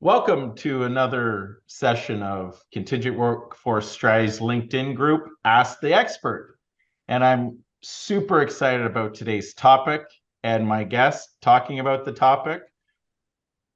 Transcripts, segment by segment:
Welcome to another session of Contingent Workforce Strategy's LinkedIn group, Ask the Expert. And I'm super excited about today's topic and my guest talking about the topic.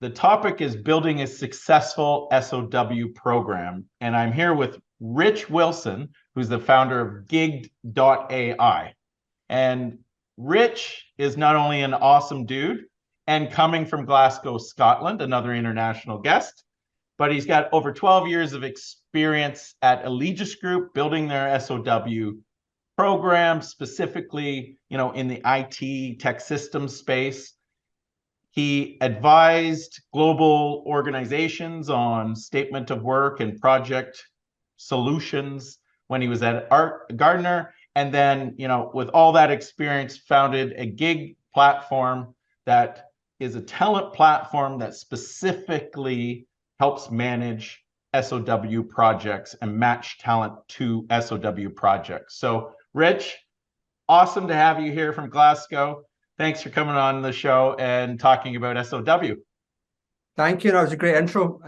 The topic is building a successful SOW program. And I'm here with Rich Wilson, who's the founder of Gigged.ai. And Rich is not only an awesome dude and coming from Glasgow, Scotland, another international guest, but he's got over 12 years of experience at Allegis Group building their SOW program, specifically, in the IT tech systems space. He advised global organizations on statement of work and project solutions when he was at Gardner. And then, with all that experience, founded a gig platform that is a talent platform that specifically helps manage SOW projects and match talent to SOW projects. So, Rich, awesome to have you here from Glasgow. Thanks for coming on the show and talking about SOW. Thank you. That was a great intro.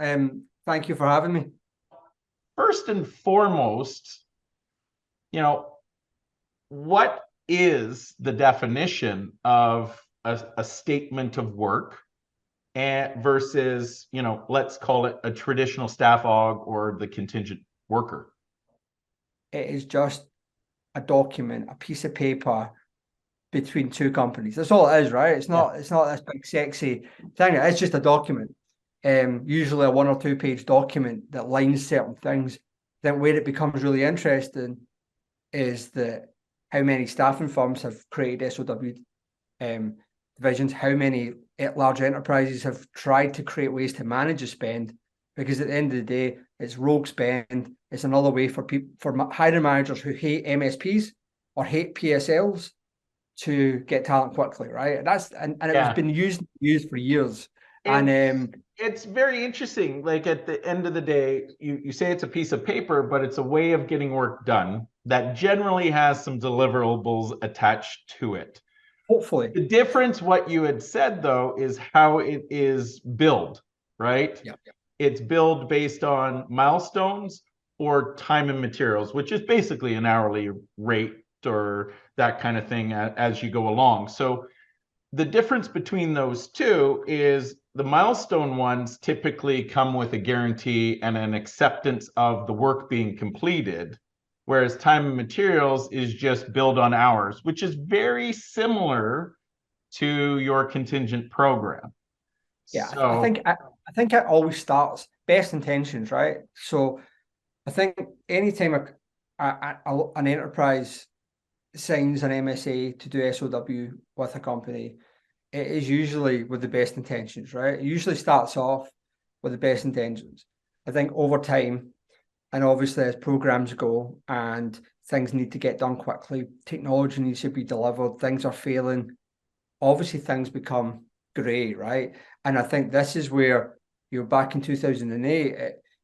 Thank you for having me. First and foremost, what is the definition of a statement of work versus, let's call it a traditional staff aug or the contingent worker? It is just a document, a piece of paper between two companies. That's all it is, right? It's not this big sexy thing. It's just a document. Usually a 1 or 2 page document that lines certain things. Then where it becomes really interesting is that how many staffing firms have created SOW divisions, how many large enterprises have tried to create ways to manage the spend, because at the end of the day, it's rogue spend. It's another way for hiring managers who hate MSPs or hate PSLs to get talent quickly, right? And it has been used for years. It's very interesting. Like at the end of the day, you say it's a piece of paper, but it's a way of getting work done that generally has some deliverables attached to it. Hopefully. The difference, what you had said though, is how it is billed, right? Yeah. It's billed based on milestones or time and materials, which is basically an hourly rate or that kind of thing as you go along. So the difference between those two is the milestone ones typically come with a guarantee and an acceptance of the work being completed, whereas time and materials is just billed on hours, which is very similar to your contingent program. Yeah, so, I think it always starts best intentions, right? So I think anytime an enterprise signs an MSA to do SOW with a company, it is usually with the best intentions, right? It usually starts off with the best intentions. I think over time, and obviously as programs go and things need to get done quickly, technology needs to be delivered, things are failing, obviously things become grey, right? And I think this is where, back in 2008,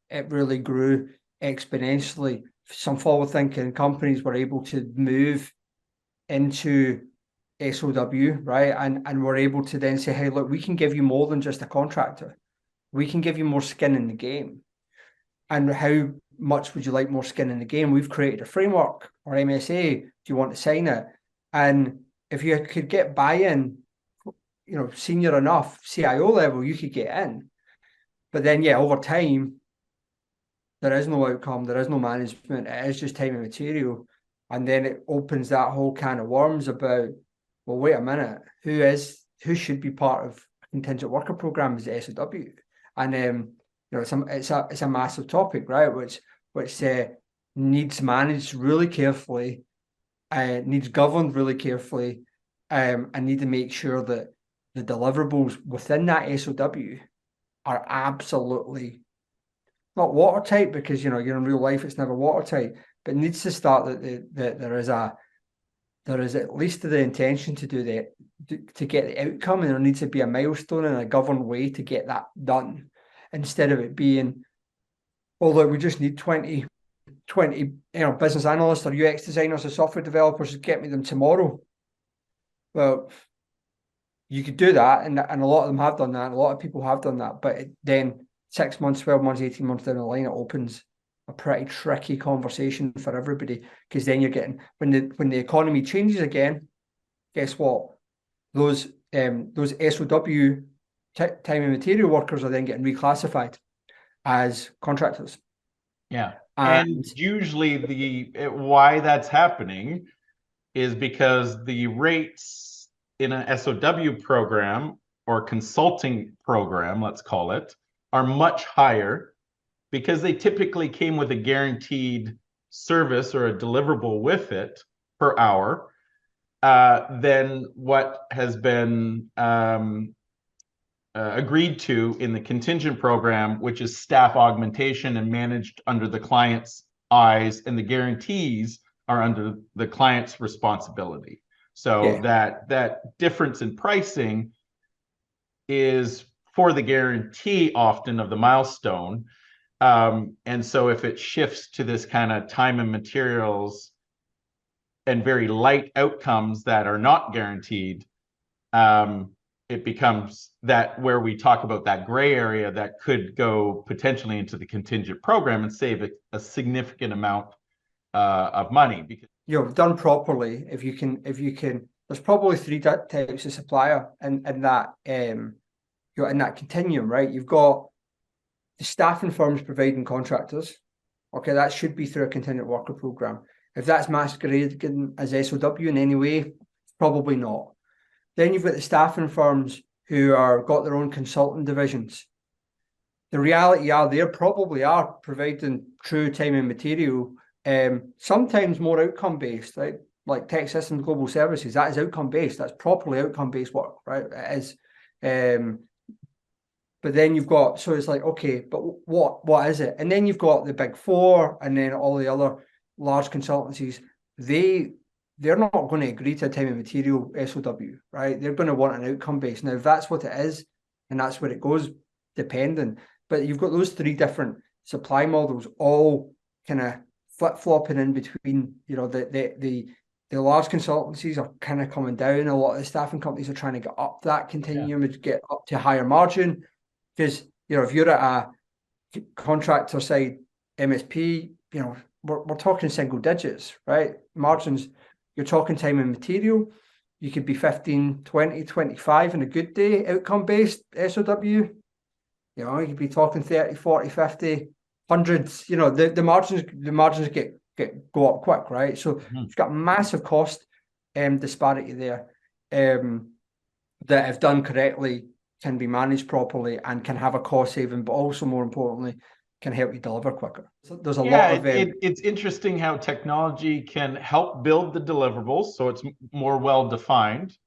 it really grew exponentially. Some forward-thinking companies were able to move into SOW, right? And we're able to then say, hey, look, we can give you more than just a contractor. We can give you more skin in the game. And how much would you like more skin in the game? We've created a framework or MSA. Do you want to sign it? And if you could get buy-in, senior enough, CIO level, you could get in. But then, over time, there is no outcome. There is no management. It is just time and material. And then it opens that whole can of worms about, well, wait a minute, who should be part of a contingent worker program is the SOW, and it's a massive topic, right? Which needs managed really carefully, needs governed really carefully, and need to make sure that the deliverables within that SOW are absolutely not watertight, because you're in real life, it's never watertight, but it needs to start that there is at least the intention to do that, to get the outcome, and there needs to be a milestone and a governed way to get that done, instead of it being, oh look, we just need 20 business analysts or UX designers or software developers, to get me them tomorrow. Well, you could do that, and a lot of them have done that, and a lot of people have done that, but then 6 months, 12 months, 18 months down the line, it opens a pretty tricky conversation for everybody, because then you're getting, when the economy changes again, guess what? Those SOW time and material workers are then getting reclassified as contractors. Yeah. And usually why that's happening is because the rates in an SOW program or consulting program, let's call it, are much higher because they typically came with a guaranteed service or a deliverable with it per hour than what has been agreed to in the contingent program, which is staff augmentation and managed under the client's eyes, and the guarantees are under the client's responsibility. So that difference in pricing is for the guarantee often of the milestone. And so if it shifts to this kind of time and materials and very light outcomes that are not guaranteed, it becomes that where we talk about that gray area that could go potentially into the contingent program and save a significant amount of money. Because done properly, if you can, there's probably three types of supplier in that in that continuum, right? You've got the staffing firms providing contractors. Okay, that should be through a contingent worker program. If that's masquerading as SOW in any way, probably not. Then you've got the staffing firms who got their own consulting divisions. The reality are they probably are providing true time and material, sometimes more outcome-based, right? Like Tech Systems Global Services, that is outcome-based. That's properly outcome-based work, right? It is. But then you've got, so it's like, okay, but what is it? And then you've got the Big Four and then all the other large consultancies. They're not going to agree to a time and material SOW, right? They're going to want an outcome base. Now, if that's what it is, and that's where it goes, depending. But you've got those three different supply models all kind of flip-flopping in between. The large consultancies are kind of coming down. A lot of the staffing companies are trying to get up that continuum and get up to higher margin. Because, if you're at a contractor side MSP, we're talking single digits, right? Margins. You're talking time and material. You could be 15, 20, 25 in a good day, outcome-based SOW. You could be talking 30, 40, 50, hundreds. The margins go up quick, right? So you've got massive cost disparity there that, if done correctly, can be managed properly and can have a cost saving, but also more importantly, can help you deliver quicker. So there's a lot of it's interesting how technology can help build the deliverables so it's more well defined,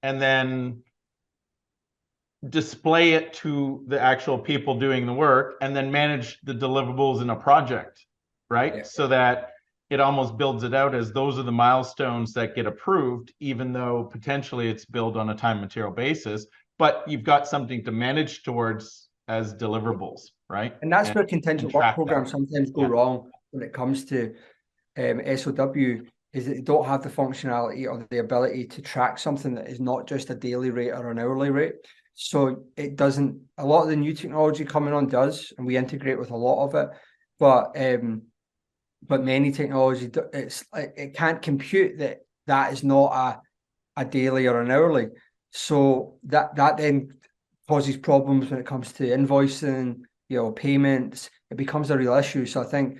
and then display it to the actual people doing the work, and then manage the deliverables in a project, right? So that it almost builds it out as those are the milestones that get approved, even though potentially it's billed on a time material basis, but you've got something to manage towards as deliverables, right? And that's where contingent work programs sometimes go wrong when it comes to SOW, is that they don't have the functionality or the ability to track something that is not just a daily rate or an hourly rate. So it doesn't, a lot of the new technology coming on does, and we integrate with a lot of it, but many technology, it can't compute that is not a daily or an hourly. So that then causes problems when it comes to invoicing, payments. It becomes a real issue. So I think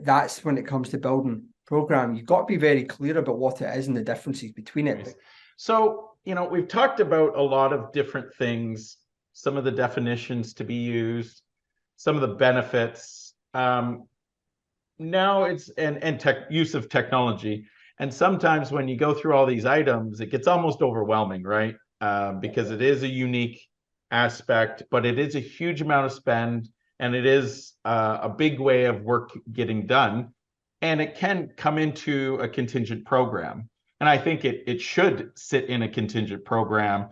that's when it comes to building program, you've got to be very clear about what it is and the differences between it. So, we've talked about a lot of different things, some of the definitions to be used, some of the benefits. Now it's and use of technology. And sometimes when you go through all these items, it gets almost overwhelming, right? Because it is a unique aspect, but it is a huge amount of spend, and it is a big way of work getting done, and it can come into a contingent program. And I think it should sit in a contingent program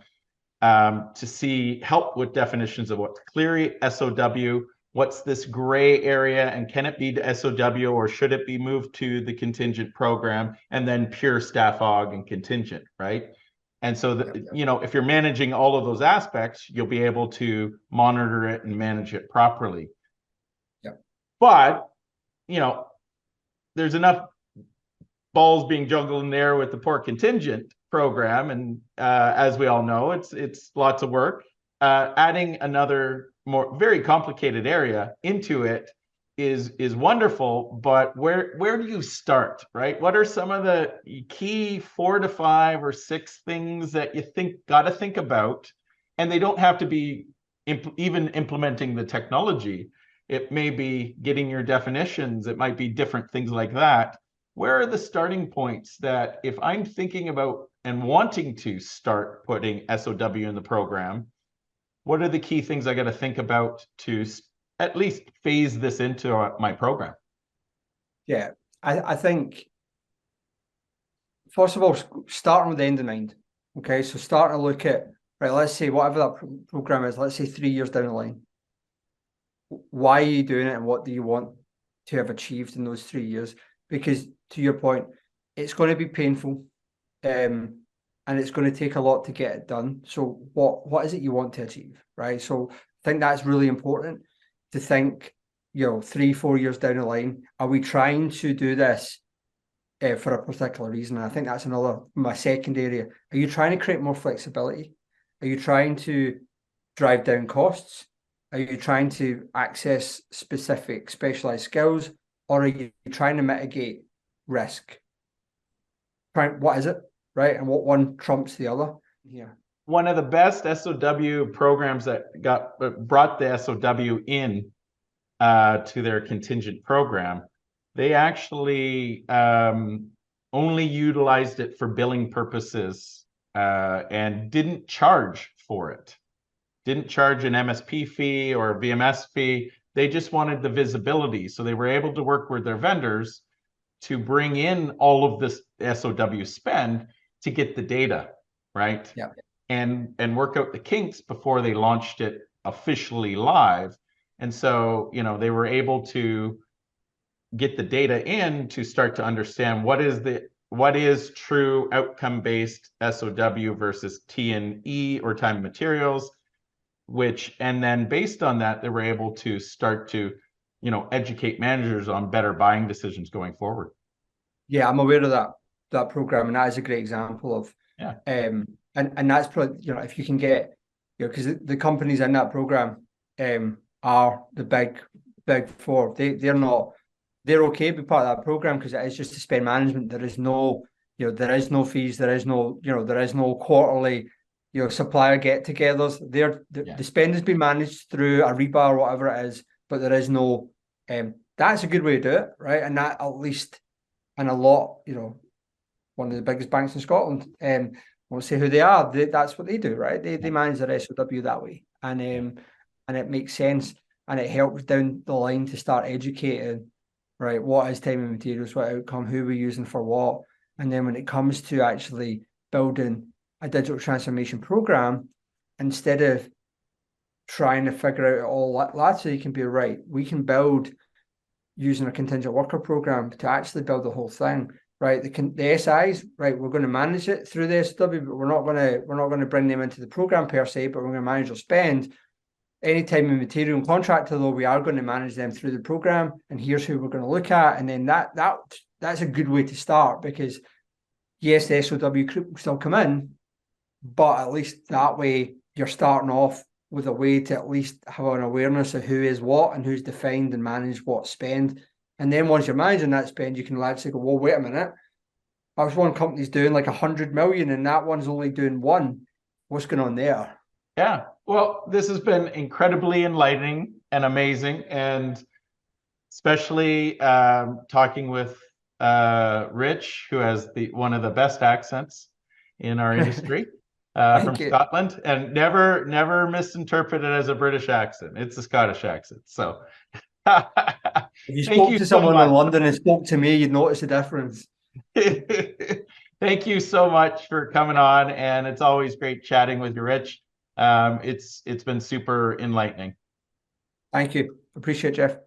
to help with definitions of what's clearly SOW, what's this gray area, and can it be to SOW, or should it be moved to the contingent program, and then pure staff aug and contingent, right? And so that, you know, if you're managing all of those aspects, you'll be able to monitor it and manage it properly. Yeah. But, you know, there's enough balls being juggled in there with the poor contingent program. And as we all know, it's lots of work. Adding another very complicated area into it is wonderful, but where do you start, right? What are some of the key 4 to 5 or 6 things that you got to think about? And they don't have to be even implementing the technology. It may be getting your definitions. It might be different things like that. Where are the starting points that if I'm thinking about and wanting to start putting SOW in the program, what are the key things I got to think about to at least phase this into my program? Yeah, I think, first of all, starting with the end in mind. Okay, so starting to look at, right, let's say whatever that program is, let's say 3 years down the line. Why are you doing it and what do you want to have achieved in those 3 years? Because to your point, it's going to be painful, and it's going to take a lot to get it done. So what is it you want to achieve, right? So I think that's really important to think, you know, 3-4 years down the line, are we trying to do this for a particular reason? And I think that's my second area. Are you trying to create more flexibility? Are you trying to drive down costs? Are you trying to access specific specialized skills? Or are you trying to mitigate risk? What is it, right? And what one trumps the other? Yeah. One of the best SOW programs that brought the SOW in to their contingent program, they actually only utilized it for billing purposes and didn't charge for it. Didn't charge an MSP fee or a VMS fee. They just wanted the visibility. So they were able to work with their vendors to bring in all of this SOW spend to get the data, right? Yeah. And work out the kinks before they launched it officially live. And so, you know, they were able to get the data in to start to understand what is true outcome-based SOW versus T&E or time and materials, and then based on that, they were able to start to, you know, educate managers on better buying decisions going forward. Yeah, I'm aware of that program, and that is a great example of, and that's probably, you know, if you can get, you know, because the companies in that program are the big four. They're okay with part of that program because it is just to spend management. There is no, you know, there is no fees. There is no, you know, there is no quarterly, you know, supplier get-togethers. The spend has been managed through Ariba or whatever it is, but there is no. That's a good way to do it, right? And that, at least, and a lot, you know, one of the biggest banks in Scotland, I won't say who they are. That's what they do, right? They manage their SOW that way, and it makes sense, and it helps down the line to start educating, right? What is time and materials, what outcome, who we're using for what, and then when it comes to actually building a digital transformation program, instead of trying to figure out all that, so you can be right, we can build using a contingent worker program to actually build the whole thing, right? The SIs, right? We're going to manage it through the SOW, but we're not going to bring them into the program per se, but we're going to manage their spend. Any time and material and contractor, though, we are going to manage them through the program, and here's who we're going to look at, and then that's a good way to start, because yes, the SOW will still come in, but at least that way you're starting off with a way to at least have an awareness of who is what and who's defined and manage what spend. And then once you're managing that spend, you can actually go, well, wait a minute. I was one company's doing like 100 million and that one's only doing 1. What's going on there? Yeah. Well, this has been incredibly enlightening and amazing. And especially talking with Rich, who has one of the best accents in our industry. From Scotland, and never misinterpret it as a British accent. It's a Scottish accent. So if you spoke to someone in London and spoke to me, you'd notice the difference. Thank you so much for coming on, and it's always great chatting with you, Rich. It's been super enlightening. Thank you. Appreciate it, Jeff.